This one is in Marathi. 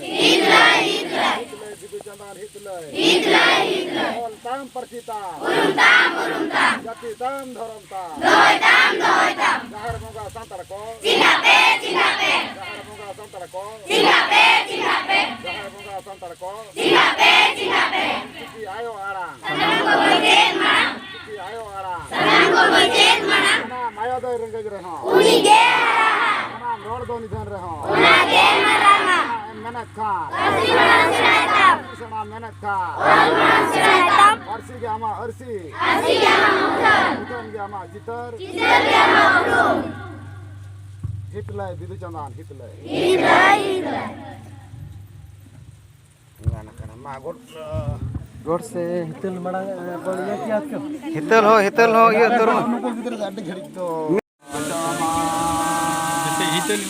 हितलय हितलय हितलय बिदु चंदान हितलय ओल ताम परचिता उरुमता जाति दाम धरमता दोय दाम जहर मोगा संतर को चिंगापे जहर मोगा संतर को चिंगापे जहर मोगा संतर को चिंगापे की आयो आड़ा सनान को बजेन माना की आयो आड़ा सनान को बजेन माना ना माया दय रंगज रहो उनी गे ना रोड दो निधन रहो ओना गे मराना मेहनत खा अर्सी मनासरायता सना मेहनत खा ओल मनासरायता अर्सी गे आमा अर्सी गे आमा उतन गे आमा जितर गे आमा उरुम हितलय बिदु चंदान हितलय मा गोड से हितल मड़ा बोलिए क्या क्यों हितल हो ये तोर नुको गिदर अड्डे घड़ी तो जैसे हितल